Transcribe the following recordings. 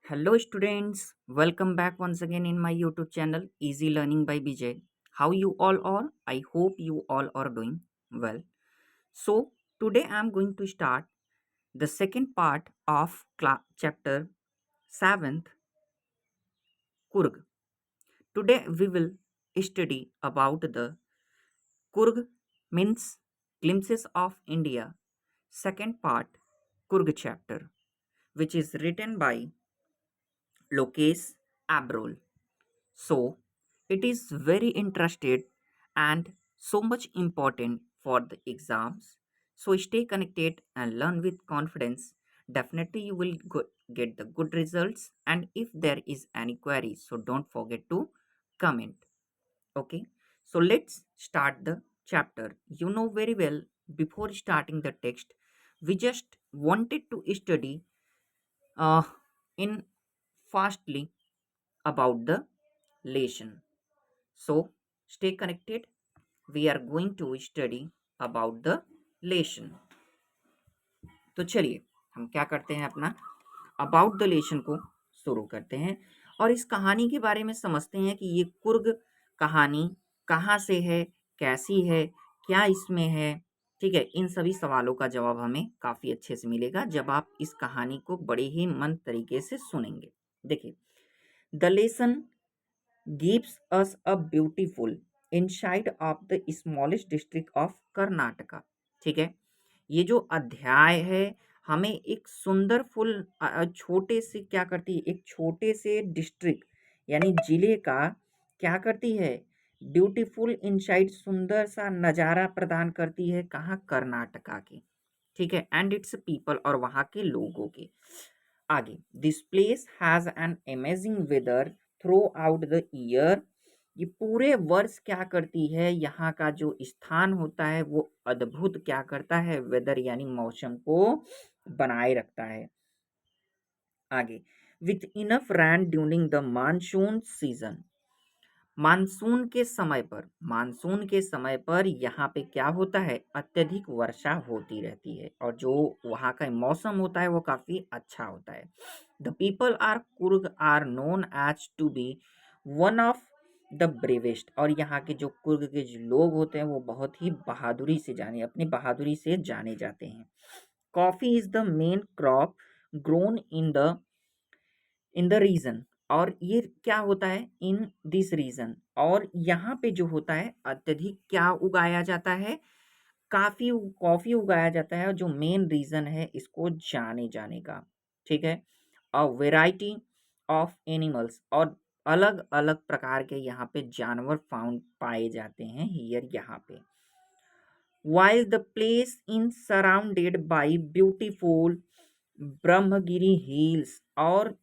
Hello, students. Welcome back once again in my YouTube channel, Easy Learning by BJ. How you all are? I hope you all are doing well. So, today I am going to start the second part of chapter 7th, Kurg. Today we will study about the Kurg means glimpses of India, second part, Kurg chapter, which is written by Lokesh Abrol. So it is very interested and so much important for the exams. So stay connected and learn with confidence. Definitely you will get the good results. And if there is any query, so don't forget to comment. Okay. So let's start the chapter. You know very well before starting the text, we just wanted to study uh, in fastly about the lesson. So stay connected. We are going to study about the लेशन. तो चलिए हम क्या करते हैं अपना about the लेशन को शुरू करते हैं और इस कहानी के बारे में समझते हैं कि ये कुर्ग कहानी कहाँ से है, कैसी है, क्या इसमें है. ठीक है, इन सभी सवालों का जवाब हमें काफी अच्छे से मिलेगा जब आप इस कहानी को बड़े ही मन तरीके से सुनेंगे. देखिए, the lesson gives us a beautiful insight of the smallest district of Karnataka. ठीक है, ये जो अध्याय है हमें एक सुंदर फुल छोटे से क्या करती है, एक छोटे से डिस्ट्रिक्ट यानी जिले का क्या करती है, ब्यूटीफुल इनसाइट सुंदर सा नज़ारा प्रदान करती है. कहाँ, कर्नाटका के. ठीक है, एंड इट्स पीपल और वहाँ के लोगों के. आगे, this place has an amazing whether through out the year. ये पूरे वर्ष क्या करती है, यहाँ का जो स्थान होता है वो अद्भुत क्या करता है, वेदर यानी मौसम को बनाए रखता है. आगे, with enough rain during the monsoon season. Monsoon के समय पर यहाँ पे क्या होता है, अत्यधिक वर्षा होती रहती है और जो वहाँ का मौसम होता है वो काफी अच्छा होता है. The people are Coorg are known as to be one of the bravest. और यहाँ के जो कुर्ग के जो लोग होते हैं वो बहुत ही अपनी बहादुरी से जाने जाते हैं. Coffee is the main crop grown in the region. और ये क्या होता है, इन दिस रीजन. और यहाँ पे जो होता है अत्यधिक क्या उगाया जाता है, काफी कॉफी उगाया जाता है, जो मेन रीजन है इसको जाने जाने का. ठीक है, अ वेराइटी ऑफ एनिमल्स. और अलग अलग प्रकार के यहाँ पे जानवर फाउंड पाए जाते हैं हियर यहाँ पे. while the place in surrounded by beautiful Brahmagiri hills. और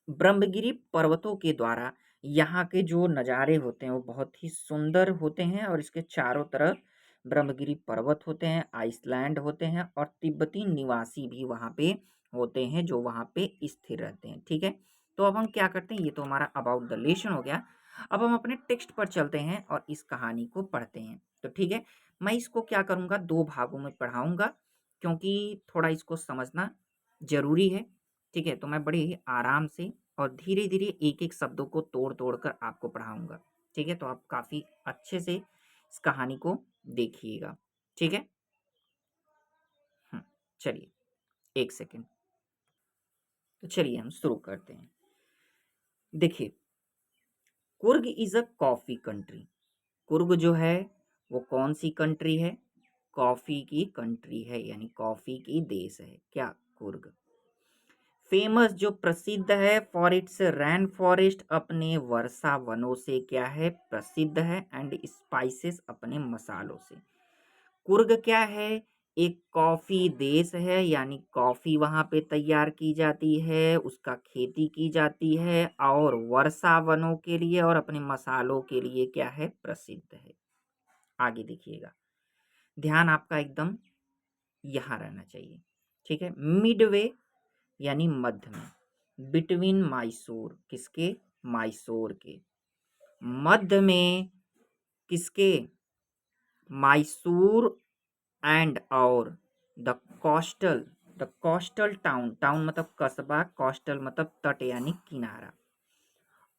ब्रह्मगिरी पर्वतों के द्वारा यहाँ के जो नज़ारे होते हैं वो बहुत ही सुंदर होते हैं और इसके चारों तरफ ब्रह्मगिरी पर्वत होते हैं, आइसलैंड होते हैं और तिब्बती निवासी भी वहाँ पे होते हैं जो वहाँ पे स्थिर रहते हैं. ठीक है, तो अब हम क्या करते हैं, ये तो हमारा अबाउट द लेशन हो गया. अब हम अपने टेक्स्ट पर चलते हैं और इस कहानी को पढ़ते हैं. तो ठीक है, मैं इसको क्या करूँगा, दो भागों में पढ़ाऊँगा क्योंकि थोड़ा इसको समझना जरूरी है. ठीक है, तो मैं बड़े ही आराम से और धीरे धीरे एक एक शब्दों को तोड़ तोड़ कर आपको पढ़ाऊंगा. ठीक है, तो आप काफी अच्छे से इस कहानी को देखिएगा. ठीक है. चलिए, एक सेकेंड. तो चलिए हम शुरू करते हैं. देखिए, Coorg is a coffee country. Coorg जो है वो कौन सी कंट्री है, कॉफी की कंट्री है यानी कॉफी की देश है. क्या, कुर्ग. फेमस जो प्रसिद्ध है फॉर इट्स रैन फॉरेस्ट, अपने वर्षा वनों से क्या है, प्रसिद्ध है. एंड स्पाइसेस, अपने मसालों से. कुर्ग क्या है, एक कॉफी देश है यानी कॉफी वहां पे तैयार की जाती है, उसका खेती की जाती है और वर्षा वनों के लिए और अपने मसालों के लिए क्या है, प्रसिद्ध है. आगे देखिएगा, ध्यान आपका एकदम यहाँ रहना चाहिए. ठीक है, मिडवे यानी मध्य में, बिटवीन माइसोर, किसके, माइसोर के. मध्य में किसके, माइसूर. एंड और the coastal the coastal town, town मतलब कस्बा, कोस्टल मतलब तट यानी किनारा,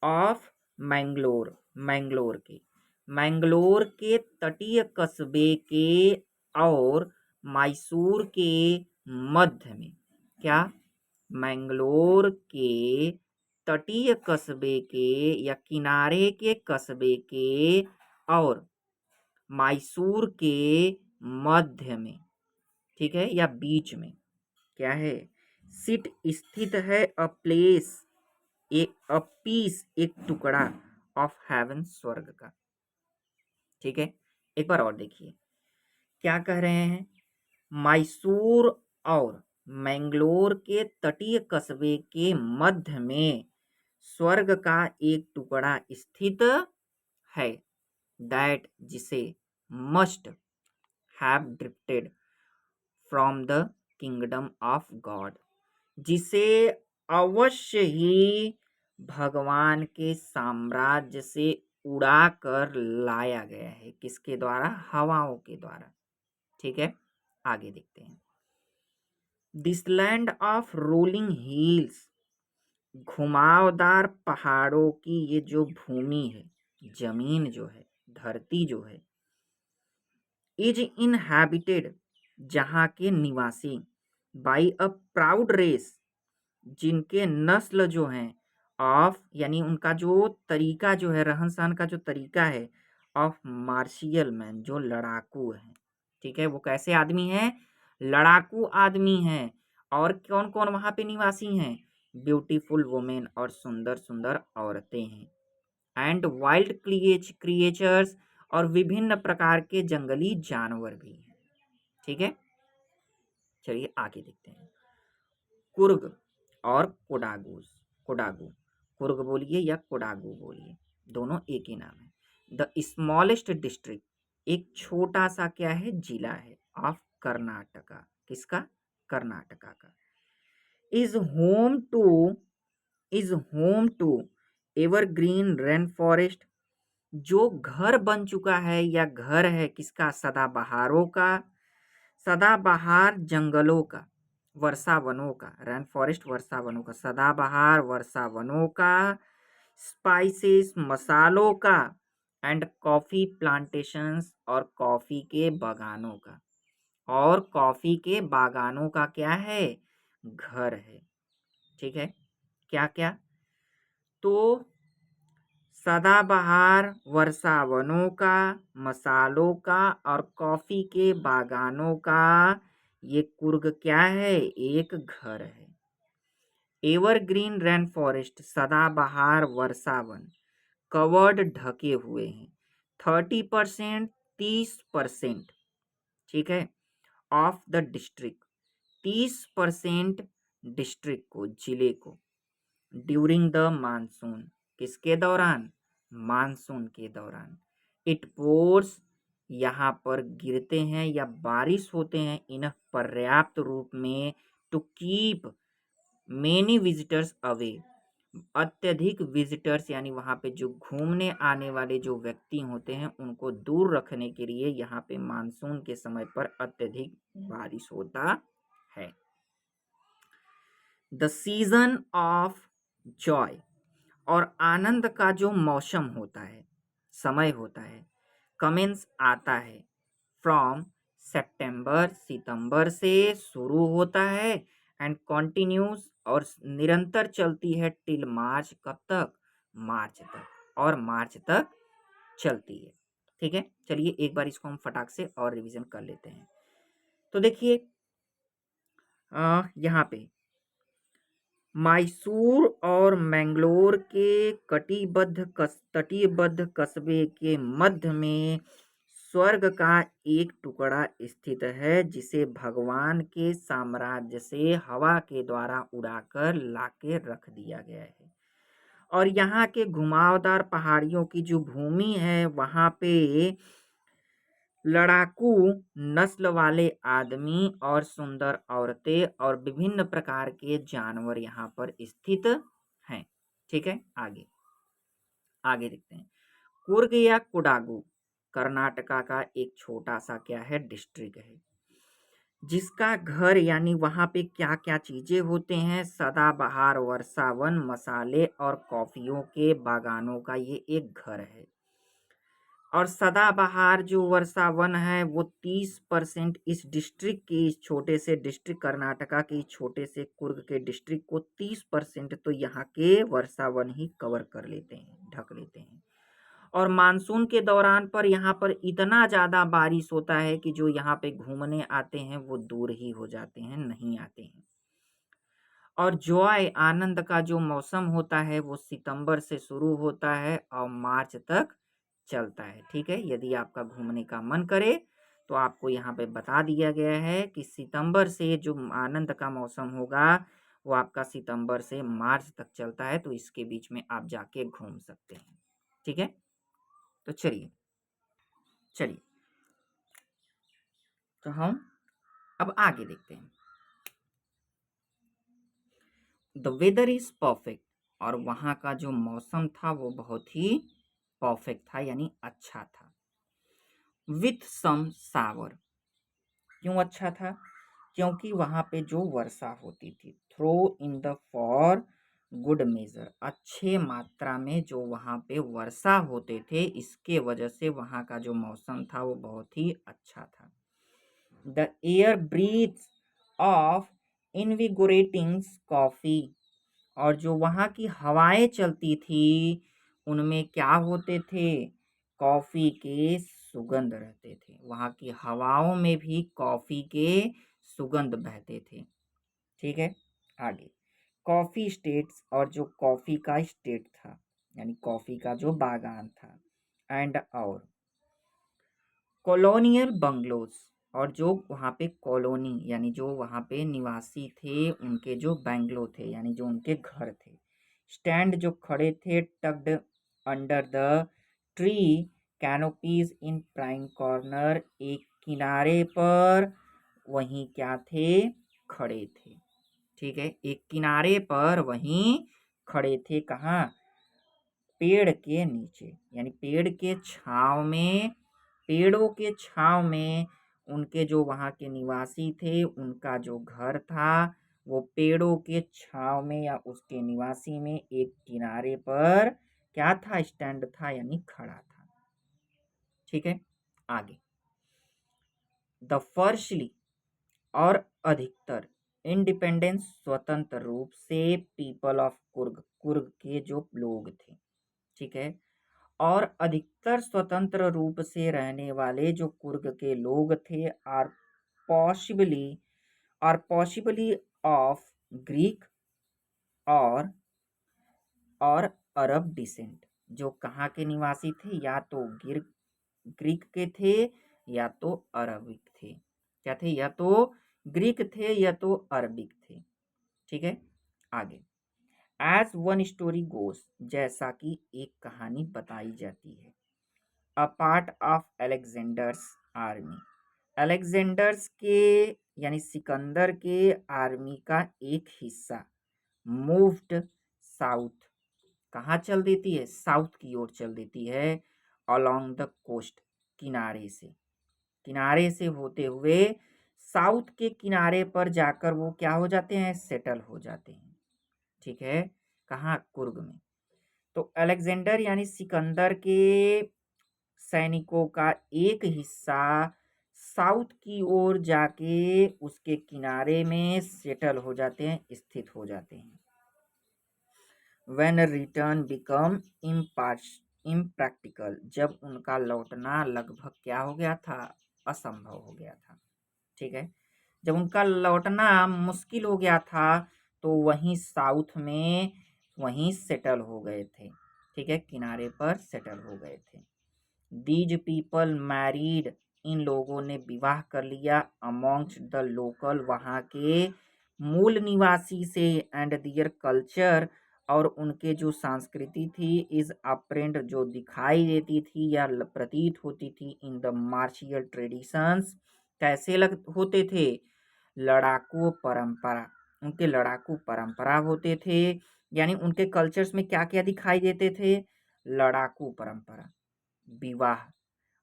ऑफ मैंगलोर, मैंगलोर के तटीय कस्बे के और मैसूर के मध्य में, क्या, मैंगलोर के तटीय कस्बे के या किनारे के कस्बे के और मैसूर के मध्य में, ठीक है, या बीच में, क्या है, सिट स्थित है, अ प्लेस, एक, अ पीस, एक टुकड़ा, ऑफ हेवन, स्वर्ग का। ठीक है, एक बार और देखिए क्या कह रहे हैं, मैसूर और मैंगलोर के तटीय कस्बे के मध्य में स्वर्ग का एक टुकड़ा स्थित है, दैट जिसे must have drifted from the kingdom of God, जिसे अवश्य ही भगवान के साम्राज्य से उड़ा कर लाया गया है, किसके द्वारा, हवाओं के द्वारा। ठीक है, आगे देखते हैं, this land of rolling hills, घुमावदार पहाड़ों की ये जो भूमि है, जमीन जो है, धरती जो है, इज इनहैबिटेड, जहाँ के निवासी, बाई अ प्राउड रेस, जिनके नस्ल जो हैं, ऑफ यानी उनका जो तरीका जो है, रहन सहन का जो तरीका है, ऑफ मार्शियल मैन, जो लड़ाकू है। ठीक है, वो कैसे आदमी हैं, लड़ाकू आदमी हैं। और कौन कौन वहाँ पे निवासी हैं, ब्यूटीफुल वुमेन, और सुंदर सुंदर औरतें हैं, एंड वाइल्ड क्रिएचर्स, और विभिन्न प्रकार के जंगली जानवर भी हैं। ठीक है, चलिए आगे देखते हैं, कुर्ग और कोडागू, कुर्ग बोलिए या कोडागू बोलिए, दोनों एक ही नाम है। द स्मॉलेस्ट डिस्ट्रिक्ट, एक छोटा सा क्या है, जिला है, ऑफ कर्नाटका, किसका, कर्नाटका का, is home to is home to evergreen rain forest, जो घर बन चुका है या घर है किसका, सदाबहारों का, सदाबहार जंगलों का, वर्षा वनों का, रैन फॉरेस्ट वर्षा वनों का, सदाबहार वर्षा वनों का, स्पाइसेस मसालों का, एंड कॉफी प्लांटेशंस, और कॉफी के बागानों का, और कॉफी के बागानों का क्या है, घर है। ठीक है, क्या क्या, तो सदाबहार वर्षा वनों का, मसालों का, और कॉफी के बागानों का ये कुर्ग क्या है, एक घर है। एवरग्रीन रेन फॉरेस्ट, सदाबहार वर्षा वन, कवर्ड ढके हुए हैं, 30%, 30%, ठीक है, ऑफ द डिस्ट्रिक्ट, 30% डिस्ट्रिक्ट को, जिले को, ड्यूरिंग द मानसून, किसके दौरान, मानसून के दौरान, इट पोर्स, यहाँ पर गिरते हैं या बारिश होते हैं, इन पर्याप्त रूप में, to keep many visitors away, अत्यधिक विजिटर्स यानी वहाँ पे जो घूमने आने वाले जो व्यक्ति होते हैं उनको दूर रखने के लिए यहाँ पे मानसून के समय पर अत्यधिक बारिश होता है। द सीजन ऑफ जॉय, और आनंद का जो मौसम होता है, समय होता है, कमेंस आता है, फ्रॉम सितंबर, सितंबर से शुरू होता है, एंड कंटिन्यूस, और निरंतर चलती है, टिल मार्च, कब तक, मार्च तक, और मार्च तक चलती है। ठीक है, चलिए एक बार इसको हम फटाक से और रिवीजन कर लेते हैं। तो देखिए यहाँ पे मैसूर और मैंगलोर के तटीबद्ध कस्बे के मध्य में स्वर्ग का एक टुकड़ा स्थित है, जिसे भगवान के साम्राज्य से हवा के द्वारा उड़ाकर लाके रख दिया गया है। और यहाँ के घुमावदार पहाड़ियों की जो भूमि है, वहाँ पे लड़ाकू नस्ल वाले आदमी और सुंदर औरतें और विभिन्न प्रकार के जानवर यहाँ पर स्थित हैं। ठीक है, आगे आगे देखते हैं, कुर्ग या कोडागू कर्नाटका का एक छोटा सा क्या है, डिस्ट्रिक्ट है। जिसका घर यानी वहाँ पे क्या क्या चीज़ें होते हैं, सदाबहार वर्षावन, मसाले और कॉफ़ियों के बागानों का ये एक घर है। और सदाबहार जो वर्षावन है वो 30% इस डिस्ट्रिक्ट के, इस छोटे से डिस्ट्रिक्ट कर्नाटका के इस छोटे से कुर्ग के डिस्ट्रिक्ट को 30% तो यहाँ के वर्षावन ही कवर कर लेते हैं, ढक लेते हैं। और मानसून के दौरान पर यहाँ पर इतना ज़्यादा बारिश होता है कि जो यहाँ पे घूमने आते हैं वो दूर ही हो जाते हैं, नहीं आते हैं। और जॉय आनंद का जो मौसम होता है वो सितंबर से शुरू होता है और मार्च तक चलता है। ठीक है, यदि आपका घूमने का मन करे तो आपको यहाँ पे बता दिया गया है कि सितंबर से जो आनंद का मौसम होगा वो आपका सितंबर से मार्च तक चलता है, तो इसके बीच में आप जाके घूम सकते हैं। ठीक है, तो चलिए चलिए तो हम अब आगे देखते हैं। द वेदर इज परफेक्ट, और वहाँ का जो मौसम था वो बहुत ही परफेक्ट था यानी अच्छा था। विथ सम सावर, क्यों अच्छा था? क्योंकि वहाँ पे जो वर्षा होती थी, throw in the for good measure, अच्छे मात्रा में जो वहाँ पे वर्षा होते थे, इसके वजह से वहाँ का जो मौसम था वो बहुत ही अच्छा था। The air breathes of invigorating coffee, और जो वहाँ की हवाएं चलती थी उनमें क्या होते थे? कॉफ़ी के सुगंध रहते थे। वहाँ की हवाओं में भी कॉफ़ी के सुगंध बहते थे। ठीक है, आगे कॉफ़ी स्टेट्स, और जो कॉफ़ी का स्टेट था यानी कॉफ़ी का जो बागान था। एंड और कॉलोनियल बंगलोज, और जो वहाँ पे कॉलोनी यानी जो वहाँ पे निवासी थे उनके जो बैंगलो थे यानी जो उनके घर थे। स्टैंड जो खड़े थे, tucked under the tree canopies in prime corner, एक किनारे पर वहीं क्या थे? खड़े थे। ठीक है, एक किनारे पर वहीं खड़े थे। कहाँ? पेड़ के नीचे यानी पेड़ के छांव में, पेड़ों के छांव में उनके जो वहाँ के निवासी थे उनका जो घर था वो पेड़ों के छांव में या उसके निवासी में एक किनारे पर क्या था? स्टैंड था यानी खड़ा था। ठीक है, आगे द फर्स्टली, और अधिकतर इंडिपेंडेंस, स्वतंत्र रूप से पीपल ऑफ कुर्ग, कुर्ग के जो लोग थे। ठीक है, और अधिकतर स्वतंत्र रूप से रहने वाले जो कुर्ग के लोग थे पॉसिबली पॉसिबली ऑफ ग्रीक और अरब डिसेंट, जो कहाँ के निवासी थे? या तो ग्रीक के थे या तो अरबिक थे। क्या थे? या तो ग्रीक थे या तो अरबिक थे। ठीक है, आगे एज वन स्टोरी गोस, जैसा कि एक कहानी बताई जाती है। A part of Alexander's army, Alexander's के यानी सिकंदर के आर्मी का एक हिस्सा मूव्ड साउथ, कहाँ चल देती है? साउथ की ओर चल देती है। अलोंग द कोस्ट, किनारे से होते हुए साउथ के किनारे पर जाकर वो क्या हो जाते हैं? सेटल हो जाते हैं। ठीक है, कहाँ? कुर्ग में। तो अलेक्जेंडर यानी सिकंदर के सैनिकों का एक हिस्सा साउथ की ओर जाके उसके किनारे में सेटल हो जाते हैं, स्थित हो जाते हैं। व्हेन रिटर्न बिकम इम्प्रैक्टिकल, जब उनका लौटना लगभग क्या हो गया था? असंभव हो गया था। ठीक है, जब उनका लौटना मुश्किल हो गया था तो वहीं साउथ में वहीं सेटल हो गए थे। ठीक है, किनारे पर सेटल हो गए थे। दीज पीपल मैरिड, इन लोगों ने विवाह कर लिया। अमोंग्स्ट द लोकल, वहाँ के मूल निवासी से। एंड दियर कल्चर, और उनके जो संस्कृति थी इज अप्रेंट, जो दिखाई देती थी या प्रतीत होती थी इन द मार्शियल ट्रेडिशंस, कैसे होते थे? लड़ाकू परंपरा, उनके लड़ाकू परंपरा होते थे। यानी उनके कल्चर्स में क्या क्या दिखाई देते थे? लड़ाकू परंपरा, विवाह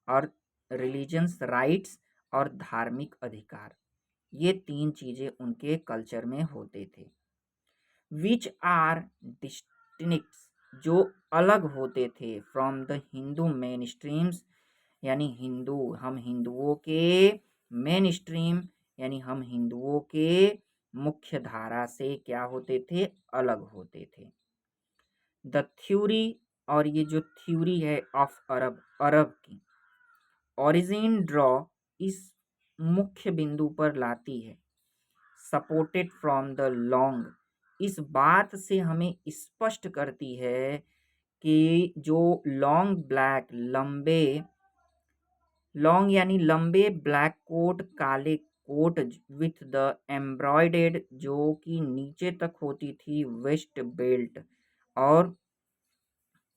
और रिलीजियस राइट्स और धार्मिक अधिकार, ये 3 चीज़ें उनके कल्चर में होते थे। विच आर डिस्टिंक्ट्स, जो अलग होते थे from the Hindu main streams, यानी हम हिंदुओं के मेन स्ट्रीम, यानी हम हिंदुओं के मुख्य धारा से क्या होते थे, अलग होते थे। द थ्योरी, और ये जो थ्योरी है ऑफ अरब, अरब की ओरिजिन ड्रॉ इस मुख्य बिंदु पर लाती है, सपोर्टेड फ्रॉम द लॉन्ग, इस बात से हमें स्पष्ट करती है कि जो लॉन्ग ब्लैक, लंबे, लॉन्ग यानी लंबे ब्लैक कोट, काले कोट विथ द एम्ब्रॉयडेड, जो कि नीचे तक होती थी वेस्ट बेल्ट, और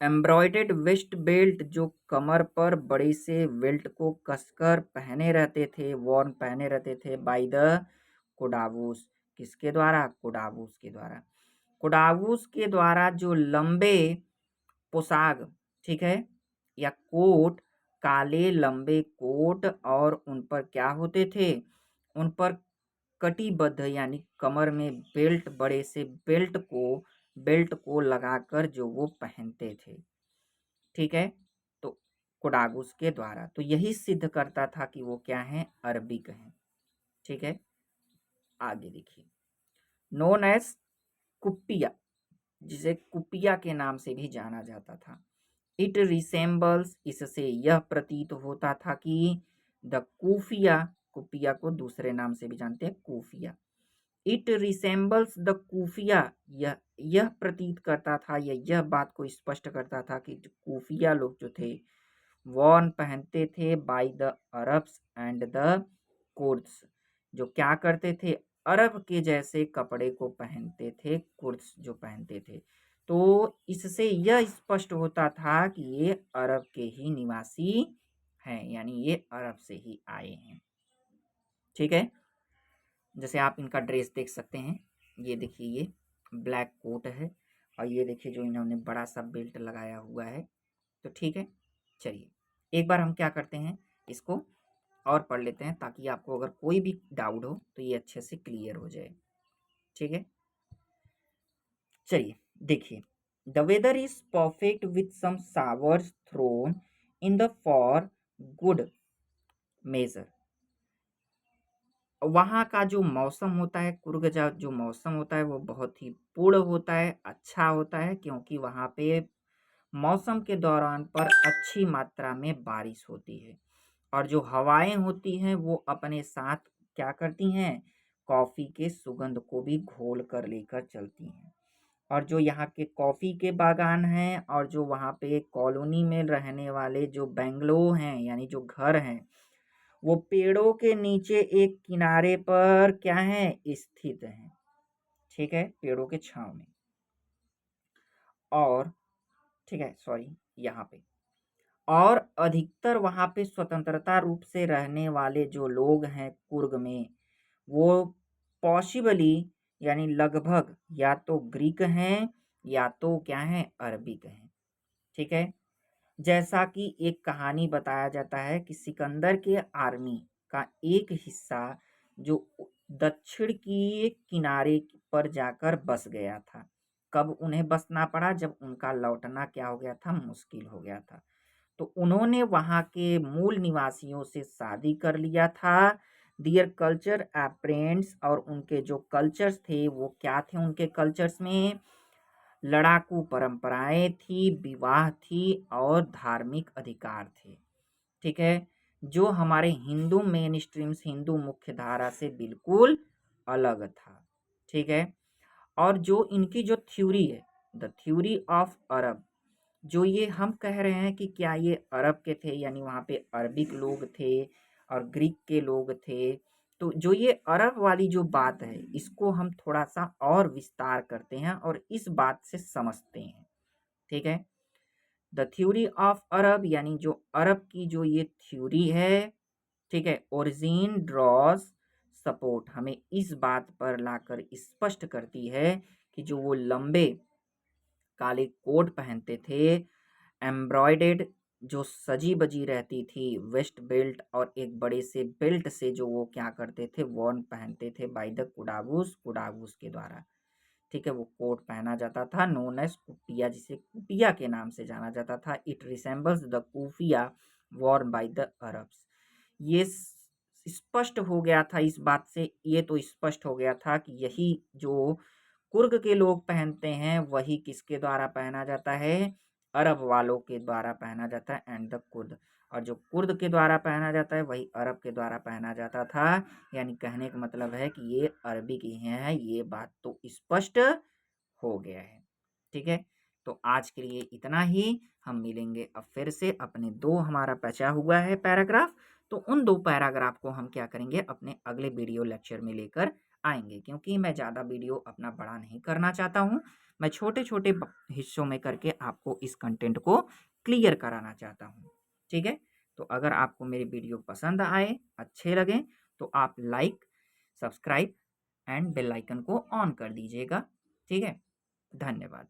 एम्ब्रॉयडेड वेस्ट बेल्ट जो कमर पर बड़े से बेल्ट को कसकर पहने रहते थे, वॉर्न पहने रहते थे बाय द कोडावूस, किसके द्वारा, कोडावूस के द्वारा। कोडावूस के द्वारा जो लंबे पोशाक, ठीक है, या कोट, काले लंबे कोट, और उन पर क्या होते थे, उन पर कटिबद्ध यानी कमर में बेल्ट, बड़े से बेल्ट को लगाकर जो वो पहनते थे, ठीक है। तो कोडागुस के द्वारा तो यही सिद्ध करता था कि वो क्या है, अरबिक हैं, ठीक है। आगे देखिए, नोन एज कुप्पिया, जिसे कुपिया के नाम से भी जाना जाता था। इट रिसेम्बल्स, इससे यह प्रतीत होता था कि द कूफिया, कुपिया को दूसरे नाम से भी जानते हैं, कूफिया। इट रिसेम्बल्स द कूफिया, यह प्रतीत करता था, यह बात को स्पष्ट करता था कि जो कूफिया लोग जो थे, वॉर्न पहनते थे by the Arabs and the Kurds, जो क्या करते थे, अरब के जैसे कपड़े को पहनते थे, कुर्द्स जो पहनते थे। तो इससे यह स्पष्ट होता था कि ये अरब के ही निवासी हैं, यानी ये अरब से ही आए हैं, ठीक है। जैसे आप इनका ड्रेस देख सकते हैं, ये देखिए, ये ब्लैक कोट है, और ये देखिए जो इन्होंने बड़ा सा बेल्ट लगाया हुआ है। तो ठीक है, चलिए एक बार हम क्या करते हैं, इसको और पढ़ लेते हैं, ताकि आपको अगर कोई भी डाउट हो तो ये अच्छे से क्लियर हो जाए, ठीक है। चलिए देखिए, the weather is perfect with some showers thrown in the for good measure. वहाँ का जो मौसम होता है, कुर्ग का जो मौसम होता है वो बहुत ही पूर्ण होता है, अच्छा होता है, क्योंकि वहाँ पे मौसम के दौरान पर अच्छी मात्रा में बारिश होती है, और जो हवाएं होती हैं वो अपने साथ क्या करती हैं, कॉफ़ी के सुगंध को भी घोल कर लेकर चलती हैं। और जो यहाँ के कॉफ़ी के बागान हैं, और जो वहाँ पे कॉलोनी में रहने वाले जो बेंगलो हैं, यानी जो घर हैं, वो पेड़ों के नीचे एक किनारे पर क्या है, स्थित हैं, ठीक है, पेड़ों के छांव में। और ठीक है, सॉरी, यहाँ पे, और अधिकतर वहाँ पे स्वतंत्रता रूप से रहने वाले जो लोग हैं कुर्ग में, वो पॉसिबली यानी लगभग या तो ग्रीक हैं, या तो क्या है, अरबिक हैं, ठीक है। जैसा कि एक कहानी बताया जाता है कि सिकंदर के आर्मी का एक हिस्सा जो दक्षिण की किनारे पर जाकर बस गया था। कब उन्हें बसना पड़ा, जब उनका लौटना क्या हो गया था, मुश्किल हो गया था। तो उन्होंने वहाँ के मूल निवासियों से शादी कर लिया था। दियर कल्चर अप्रेंट्स, और उनके जो कल्चर्स थे वो क्या थे, उनके कल्चर्स में लड़ाकू परंपराएं थी, विवाह थी, और धार्मिक अधिकार थे, ठीक है, जो हमारे हिंदू मेन स्ट्रीम्स, हिंदू मुख्य धारा से बिल्कुल अलग था, ठीक है। और जो इनकी जो थ्योरी है, द थ्योरी ऑफ अरब, जो ये हम कह रहे हैं कि क्या ये अरब के थे, यानी वहाँ पे अरबिक लोग थे और ग्रीक के लोग थे। तो जो ये अरब वाली जो बात है, इसको हम थोड़ा सा और विस्तार करते हैं और इस बात से समझते हैं, ठीक है। द थ्योरी ऑफ अरब, यानी जो अरब की जो ये थ्योरी है, ठीक है, ओरिजिन ड्रॉज सपोर्ट, हमें इस बात पर लाकर स्पष्ट करती है कि जो वो लंबे काले कोट पहनते थे, एम्ब्रॉयडेड जो सजी बजी रहती थी वेस्ट बेल्ट और एक बड़े से बेल्ट से, जो वो क्या करते थे, वॉर्न पहनते थे बाय द कुडागुस, कुडागुस के द्वारा। ठीक है, वो कोट पहना जाता था नोन एज कुटिया, जिसे कुटिया के नाम से जाना जाता था। It resembles the keffiyeh Warne by the Arabs. ये स्पष्ट हो गया था इस बात से, ये तो स्पष्ट हो गया था कि यही जो कुर्ग के लोग पहनते हैं वही किसके द्वारा पहना जाता है, अरब वालों के द्वारा पहना जाता है, एंड द कुर्द। और जो कुर्द के द्वारा पहना जाता है वही अरब के द्वारा पहना जाता था। यानी कहने का मतलब है कि ये अरबी की हैं, ये बात तो स्पष्ट हो गया है। ठीक है, तो आज के लिए इतना ही। हम मिलेंगे अब फिर से अपने दो, हमारा बचा हुआ है पैराग्राफ, तो उन दो पैराग्राफ को हम क्या करेंगे, अपने अगले वीडियो लेक्चर में लेकर आएंगे। क्योंकि मैं ज़्यादा वीडियो अपना बड़ा नहीं करना चाहता हूँ, मैं छोटे छोटे हिस्सों में करके आपको इस कंटेंट को क्लियर कराना चाहता हूँ। ठीक है, तो अगर आपको मेरी वीडियो पसंद आए, अच्छे लगे, तो आप like, subscribe and bell icon को ऑन कर दीजिएगा। ठीक है, धन्यवाद।